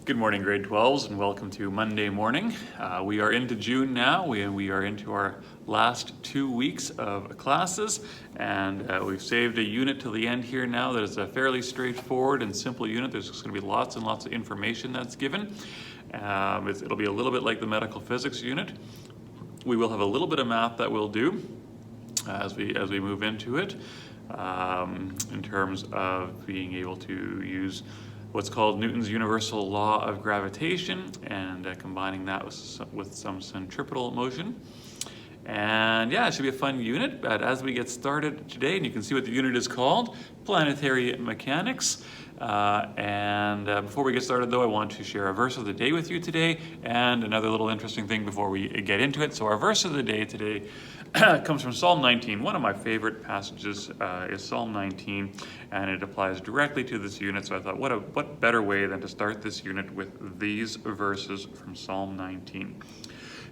Good morning, grade 12s, and welcome to Monday morning. We are into June now. We are into our last 2 weeks of classes, and we've saved a unit till the end here now that is a fairly straightforward and simple unit. There's just going to be lots and lots of information that's given. It'll be a little bit like the medical physics unit. We will have a little bit of math that we'll do as we move into it, in terms of being able to use what's called Newton's universal law of gravitation and combining that with some centripetal motion. And yeah, it should be a fun unit. But as we get started today, and you can see what the unit is called, Planetary Mechanics. Before we get started though, I want to share a verse of the day with you today and another little interesting thing before we get into it. So our verse of the day today comes from Psalm 19. One of my favorite passages is Psalm 19, and it applies directly to this unit. So I thought, what better way than to start this unit with these verses from Psalm 19.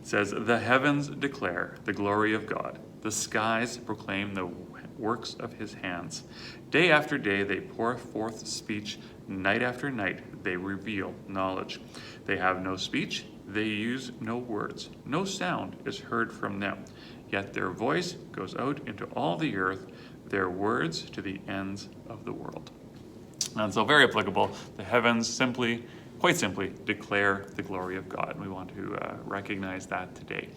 It says, "The heavens declare the glory of God. The skies proclaim the works of his hands. Day after day they pour forth speech. Night after night they reveal knowledge. They have no speech. They use no words. No sound is heard from them. Yet their voice goes out into all the earth, their words to the ends of the world." And so very applicable. The heavens quite simply declare the glory of God. We want to recognize that today.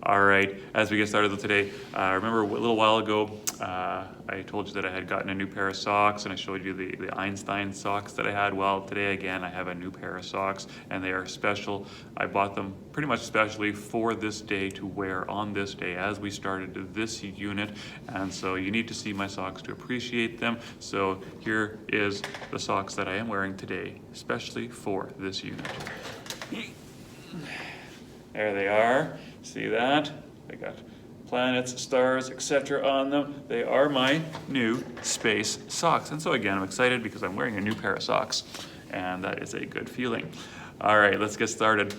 All right, as we get started today, remember a little while ago, I told you that I had gotten a new pair of socks, and I showed you the Einstein socks that I had. Well, today again, I have a new pair of socks, and they are special. I bought them pretty much specially for this day to wear on this day as we started this unit, and so you need to see my socks to appreciate them. So here is the socks that I am wearing today, especially for this unit. There they are. See that? They got planets, stars, etc. on them. They are my new space socks. And so again, I'm excited because I'm wearing a new pair of socks, and that is a good feeling. All right, let's get started.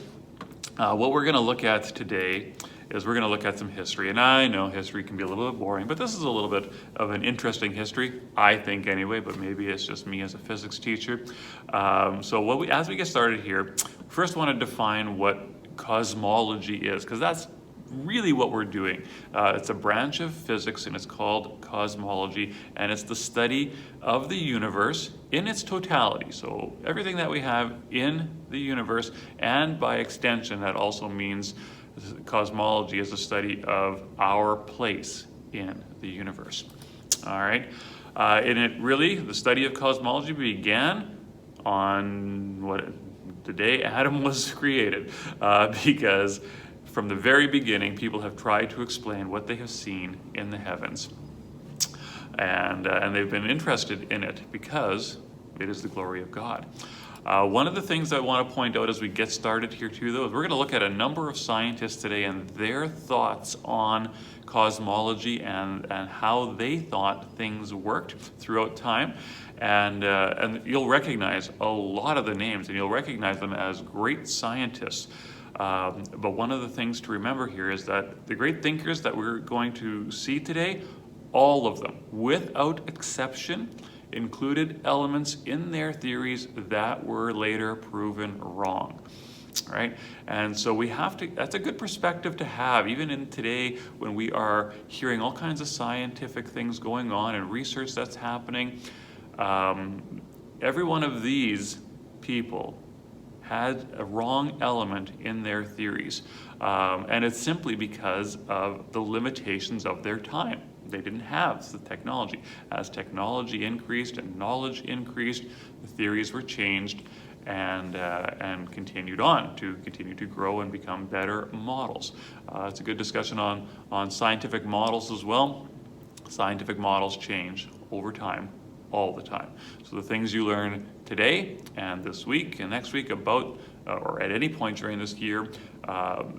What we're going to look at today is we're going to look at some history. And I know history can be a little bit boring, but this is a little bit of an interesting history, I think anyway, but maybe it's just me as a physics teacher. As we get started here, first want to define what cosmology is, because that's really what we're doing. It's a branch of physics, and it's called cosmology, and it's the study of the universe in its totality. So everything that we have in the universe, and by extension, that also means cosmology is a study of our place in the universe. All right, the study of cosmology began on the day Adam was created, because from the very beginning, people have tried to explain what they have seen in the heavens, and they've been interested in it because it is the glory of God. One of the things I want to point out as we get started here too, though, is we're going to look at a number of scientists today and their thoughts on cosmology and how they thought things worked throughout time. And you'll recognize a lot of the names, and you'll recognize them as great scientists. But one of the things to remember here is that the great thinkers that we're going to see today, all of them, without exception, included elements in their theories that were later proven wrong. Right? And so that's a good perspective to have, even in today when we are hearing all kinds of scientific things going on and research that's happening. Every one of these people had a wrong element in their theories. And it's simply because of the limitations of their time. They didn't have the technology. As technology increased and knowledge increased, the theories were changed and continued on to continue to grow and become better models. It's a good discussion on scientific models as well. Scientific models change over time, all the time. So the things you learn today and this week and next week about, or at any point during this year,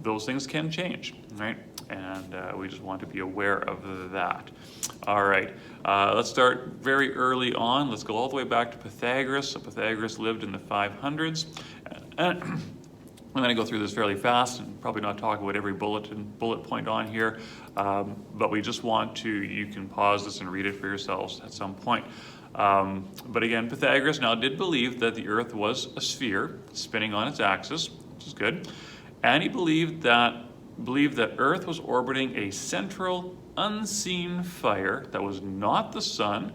those things can change, right? And we just want to be aware of that. All right, let's start very early on. Let's go all the way back to Pythagoras. So Pythagoras lived in the 500s. And I'm going to go through this fairly fast and probably not talk about every bullet point on here, but we just want to, you can pause this and read it for yourselves at some point. But again, Pythagoras now did believe that the Earth was a sphere spinning on its axis, which is good. And he believed that Earth was orbiting a central unseen fire that was not the sun,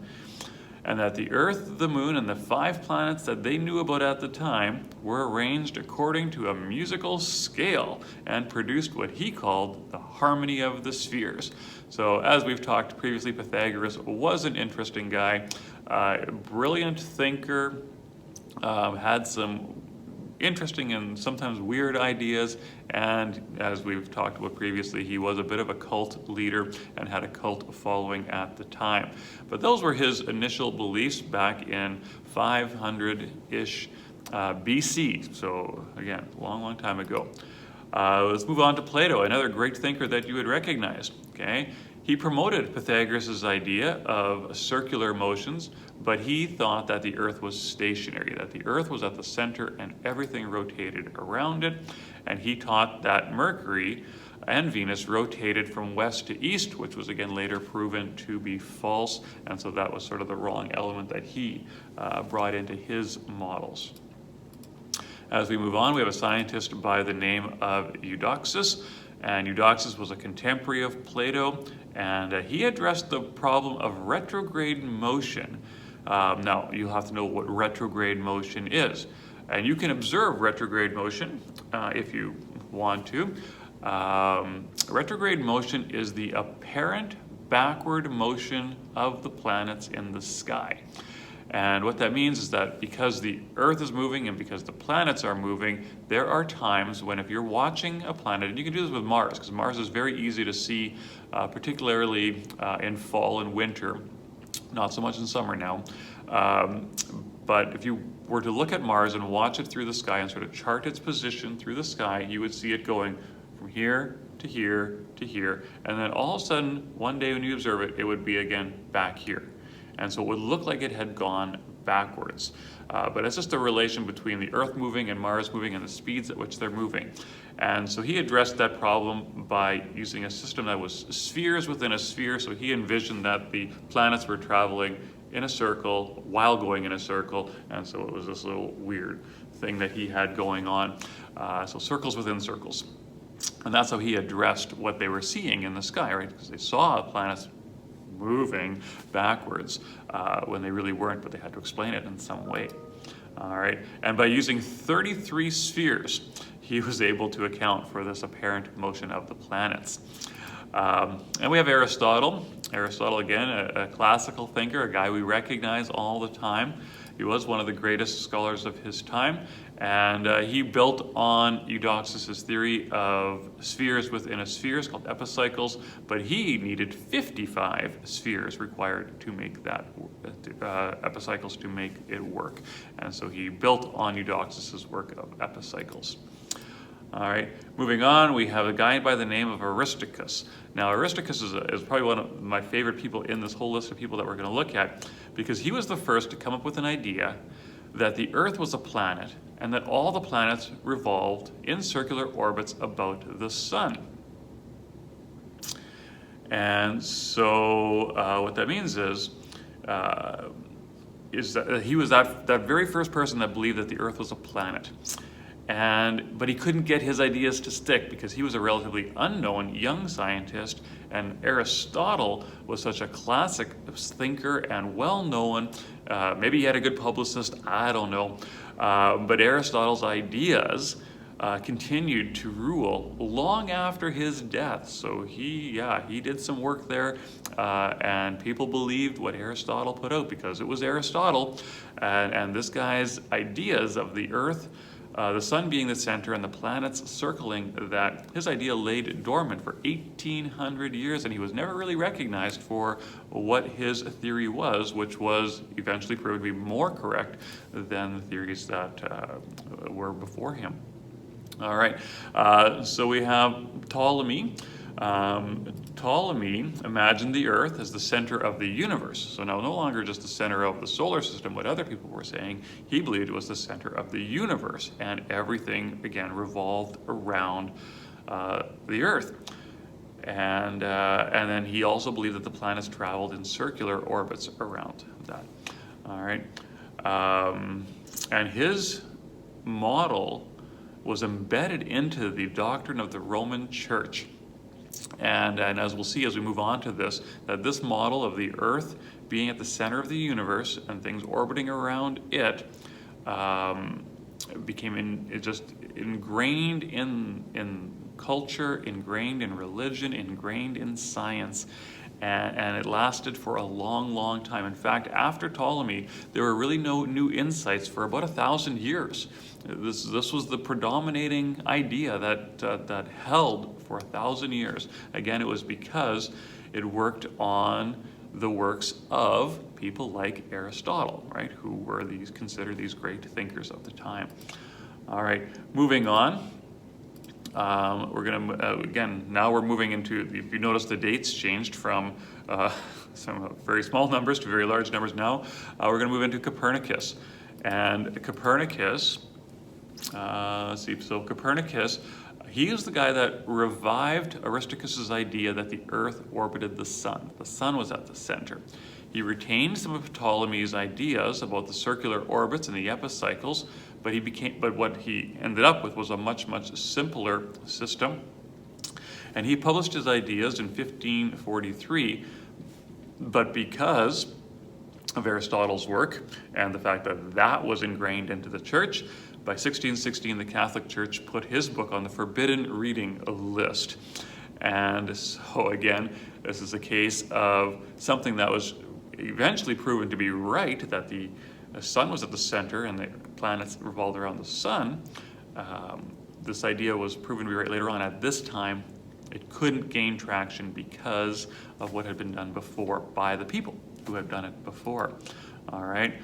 and that the Earth, the Moon, and the 5 planets that they knew about at the time were arranged according to a musical scale and produced what he called the harmony of the spheres. So as we've talked previously, Pythagoras was an interesting guy, brilliant thinker, had some interesting and sometimes weird ideas, and as we've talked about previously, he was a bit of a cult leader and had a cult following at the time. But those were his initial beliefs back in 500-ish BC, so again, a long time ago. Let's move on to Plato, another great thinker that you would recognize. Okay, he promoted Pythagoras' idea of circular motions, but he thought that the Earth was stationary, that the Earth was at the center and everything rotated around it. And he taught that Mercury and Venus rotated from west to east, which was again later proven to be false. And so that was sort of the wrong element that he brought into his models. As we move on, we have a scientist by the name of Eudoxus. And Eudoxus was a contemporary of Plato, and he addressed the problem of retrograde motion. Now, you'll have to know what retrograde motion is. And you can observe retrograde motion if you want to. Retrograde motion is the apparent backward motion of the planets in the sky. And what that means is that because the Earth is moving and because the planets are moving, there are times when if you're watching a planet, and you can do this with Mars, because Mars is very easy to see, particularly in fall and winter, not so much in summer now. But if you were to look at Mars and watch it through the sky and sort of chart its position through the sky, you would see it going from here to here to here. And then all of a sudden, one day when you observe it, it would be again back here. And so it would look like it had gone backwards. But it's just a relation between the Earth moving and Mars moving and the speeds at which they're moving. And so he addressed that problem by using a system that was spheres within a sphere. So he envisioned that the planets were traveling in a circle while going in a circle. And so it was this little weird thing that he had going on. So circles within circles. And that's how he addressed what they were seeing in the sky, right? Because they saw planets moving backwards when they really weren't, but they had to explain it in some way. All right, and by using 33 spheres, he was able to account for this apparent motion of the planets. And we have Aristotle. Aristotle, again, a classical thinker, a guy we recognize all the time. He was one of the greatest scholars of his time, and he built on Eudoxus' theory of spheres within a sphere. It's called epicycles, but he needed 55 spheres required to make that epicycles to make it work. And so he built on Eudoxus' work of epicycles. All right, moving on, we have a guy by the name of Aristarchus. Now, Aristarchus is probably one of my favorite people in this whole list of people that we're going to look at, because he was the first to come up with an idea that the Earth was a planet and that all the planets revolved in circular orbits about the sun. And so what that means is that he was that very first person that believed that the Earth was a planet. But he couldn't get his ideas to stick because he was a relatively unknown young scientist, and Aristotle was such a classic thinker and well-known. Maybe he had a good publicist, I don't know. But Aristotle's ideas continued to rule long after his death. So he did some work there, and people believed what Aristotle put out because it was Aristotle, and this guy's ideas of the Earth, the sun being the center and the planets circling that, his idea laid dormant for 1,800 years, and he was never really recognized for what his theory was, which was eventually proved to be more correct than the theories that were before him. All right, so we have Ptolemy. Ptolemy imagined the Earth as the center of the universe. So now no longer just the center of the solar system, what other people were saying. He believed it was the center of the universe, and everything, again, revolved around the Earth. And then he also believed that the planets traveled in circular orbits around that. All right. And his model was embedded into the doctrine of the Roman Church. And as we'll see as we move on to this, that this model of the Earth being at the center of the universe and things orbiting around it became just ingrained in culture, ingrained in religion, ingrained in science. And it lasted for a long, long time. In fact, after Ptolemy, there were really no new insights for about 1,000 years. This was the predominating idea that held for 1,000 years. Again, it was because it worked on the works of people like Aristotle, right, who were considered these great thinkers of the time. All right, moving on. We're going to, again, now we're moving into, if you notice the dates changed from some very small numbers to very large numbers now. We're going to move into Copernicus. And Copernicus, let's see, so Copernicus, he is the guy that revived Aristarchus's idea that the Earth orbited the sun. The sun was at the center. He retained some of Ptolemy's ideas about the circular orbits and the epicycles, but what he ended up with was a much, much simpler system. And he published his ideas in 1543, but because of Aristotle's work and the fact that that was ingrained into the church, by 1616 the Catholic Church put his book on the forbidden reading list. And so again, this is a case of something that was eventually proven to be right, that the sun was at the center and the planets revolved around the sun. This idea was proven to be right later on. At this time, it couldn't gain traction because of what had been done before by the people who had done it before. All right,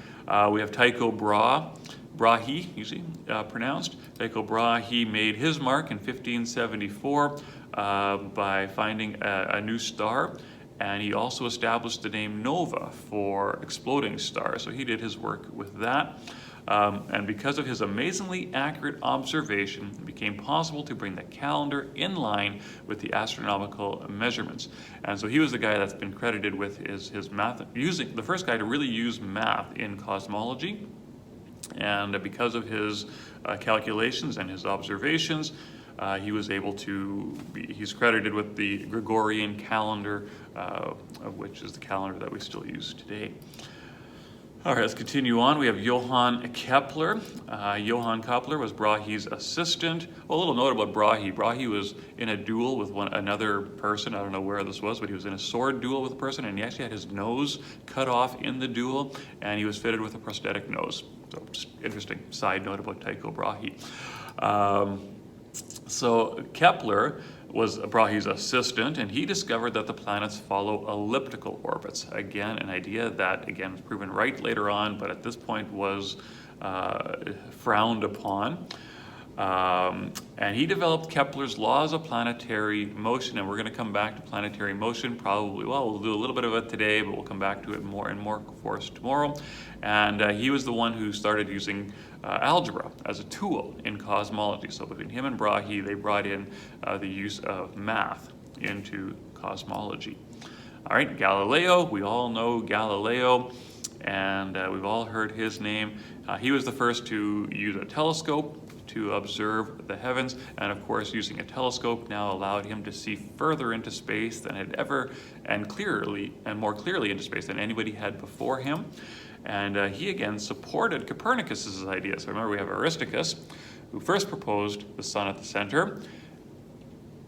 we have Tycho Brahe, usually pronounced. Tycho Brahe made his mark in 1574 by finding a new star. And he also established the name nova for exploding stars. So he did his work with that. And because of his amazingly accurate observation, it became possible to bring the calendar in line with the astronomical measurements. And so he was the guy that's been credited with his math, the first guy to really use math in cosmology. And because of his calculations and his observations, he was able to he's credited with the Gregorian calendar, which is the calendar that we still use today. All right, let's continue on. We have Johann Kepler. Johann Kepler was Brahe's assistant. Well, a little note about Brahe. Brahe was in a duel with another person. I don't know where this was, but he was in a sword duel with a person, and he actually had his nose cut off in the duel, and he was fitted with a prosthetic nose. So, just interesting side note about Tycho Brahe. So Kepler was Brahe's assistant, and he discovered that the planets follow elliptical orbits. Again, an idea that, again, was proven right later on, but at this point was frowned upon. And he developed Kepler's laws of planetary motion, and we're going to come back to planetary motion probably, well, we'll do a little bit of it today, but we'll come back to it more and more force tomorrow. And he was the one who started using algebra as a tool in cosmology. So between him and Brahe, they brought in the use of math into cosmology. All right, Galileo, we all know Galileo, and we've all heard his name. He was the first to use a telescope to observe the heavens, and of course using a telescope now allowed him to see further into space than had ever, and more clearly into space than anybody had before him. And he again supported Copernicus's ideas. So remember, we have Aristarchus, who first proposed the sun at the center,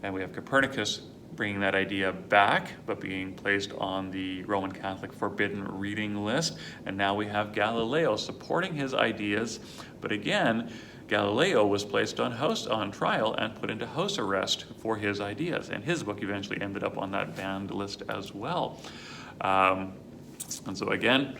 and we have Copernicus bringing that idea back, but being placed on the Roman Catholic forbidden reading list. And now we have Galileo supporting his ideas, but again, Galileo was placed on trial and put into house arrest for his ideas, and his book eventually ended up on that banned list as well. And so again,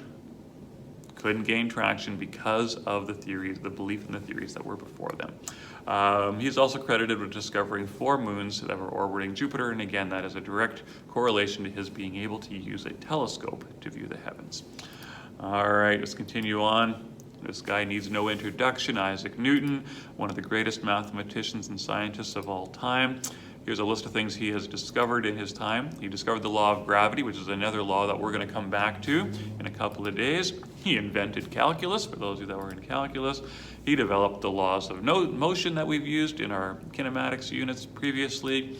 couldn't gain traction because of the theories, the belief in the theories that were before them. He's also credited with discovering 4 moons that were orbiting Jupiter, and again, that is a direct correlation to his being able to use a telescope to view the heavens. All right, let's continue on. This guy needs no introduction, Isaac Newton, one of the greatest mathematicians and scientists of all time. Here's a list of things he has discovered in his time. He discovered the law of gravity, which is another law that we're going to come back to in a couple of days. He invented calculus, for those of you that were in calculus. He developed the laws of motion that we've used in our kinematics units previously.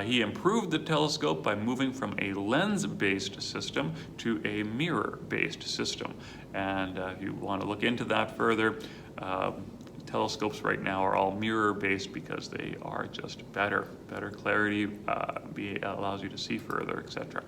He improved the telescope by moving from a lens-based system to a mirror-based system. And if you want to look into that further, telescopes right now are all mirror-based because they are just better clarity, allows you to see further, etc.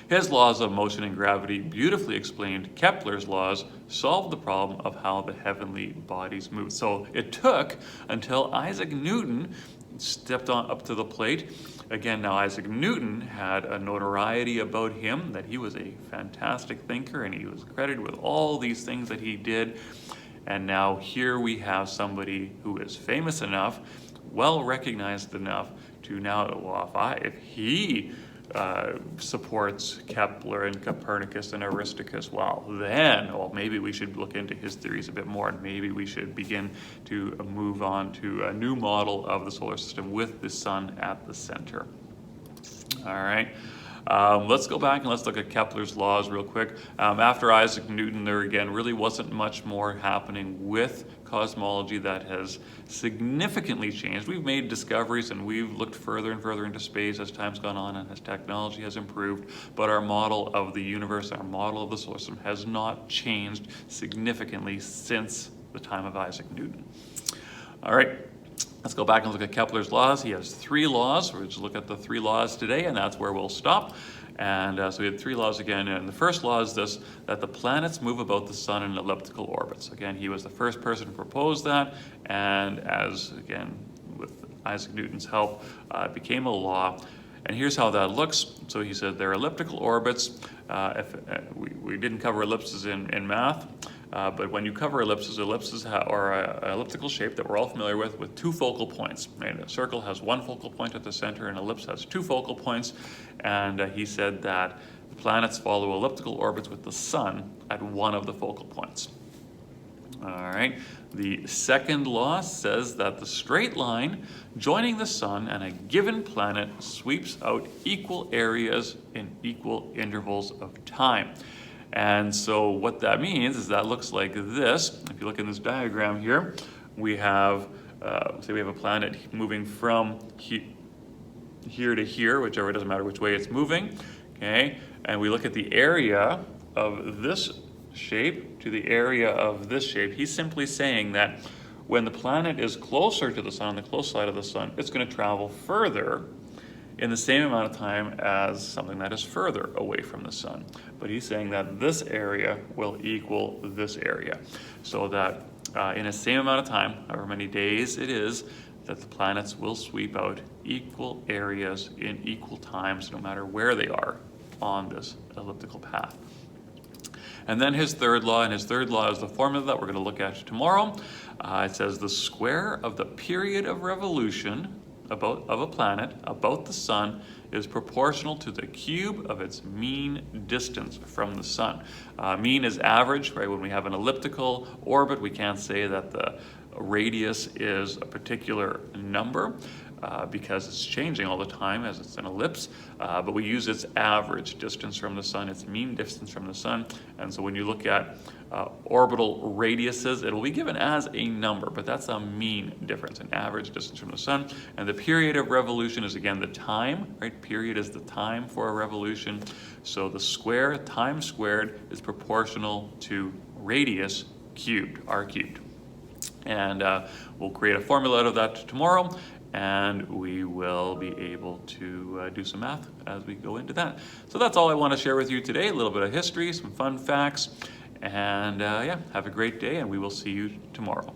His laws of motion and gravity beautifully explained Kepler's laws, solved the problem of how the heavenly bodies move. So it took until Isaac Newton stepped up to the plate. Again, now Isaac Newton had a notoriety about him that he was a fantastic thinker and he was credited with all these things that he did. And now here we have somebody who is famous enough, well recognized enough to now, well, if he supports Kepler and Copernicus and Aristarchus, well, maybe we should look into his theories a bit more, and maybe we should begin to move on to a new model of the solar system with the sun at the center. All right. Let's go back and let's look at Kepler's laws real quick. After Isaac Newton, there again really wasn't much more happening with cosmology that has significantly changed. We've made discoveries and we've looked further and further into space as time's gone on and as technology has improved, but our model of the universe, our model of the solar system has not changed significantly since the time of Isaac Newton. All right. Let's go back and look at Kepler's laws. He has 3 laws. We'll just look at the 3 laws today, and that's where we'll stop. And so we had 3 laws again. And the first law is this, that the planets move about the sun in elliptical orbits. Again, he was the first person to propose that. And again, with Isaac Newton's help, it became a law. And here's how that looks. So he said they're elliptical orbits. We didn't cover ellipses in math. But when you cover ellipses are an elliptical shape that we're all familiar with 2 focal points. Right? A circle has 1 focal point at the center, and an ellipse has 2 focal points. And he said that the planets follow elliptical orbits with the sun at one of the focal points. All right. The second law says that the straight line joining the sun and a given planet sweeps out equal areas in equal intervals of time. And so what that means is that looks like this. If you look in this diagram here, we have, say we have a planet moving from here to here, whichever, it doesn't matter which way it's moving, okay? And we look at the area of this shape to the area of this shape. He's simply saying that when the planet is closer to the sun, on the close side of the sun, it's going to travel further in the same amount of time as something that is further away from the sun. But he's saying that this area will equal this area. So that in the same amount of time, however many days it is, that the planets will sweep out equal areas in equal times, no matter where they are on this elliptical path. And then his third law, and his third law is the formula that we're going to look at tomorrow. It says the square of the period of revolution of a planet about the sun is proportional to the cube of its mean distance from the sun. Mean is average, right? When we have an elliptical orbit, we can't say that the radius is a particular number because it's changing all the time as it's an ellipse, but we use its average distance from the sun, its mean distance from the sun. And so when you look at orbital radiuses, it'll be given as a number, but that's a mean difference, an average distance from the sun. And the period of revolution is again the time, right? Period is the time for a revolution. So the square, time squared, is proportional to radius cubed, r cubed. And we'll create a formula out of that tomorrow, and we will be able to do some math as we go into that. So that's all I want to share with you today, a little bit of history, some fun facts, and yeah, have a great day, and we will see you tomorrow.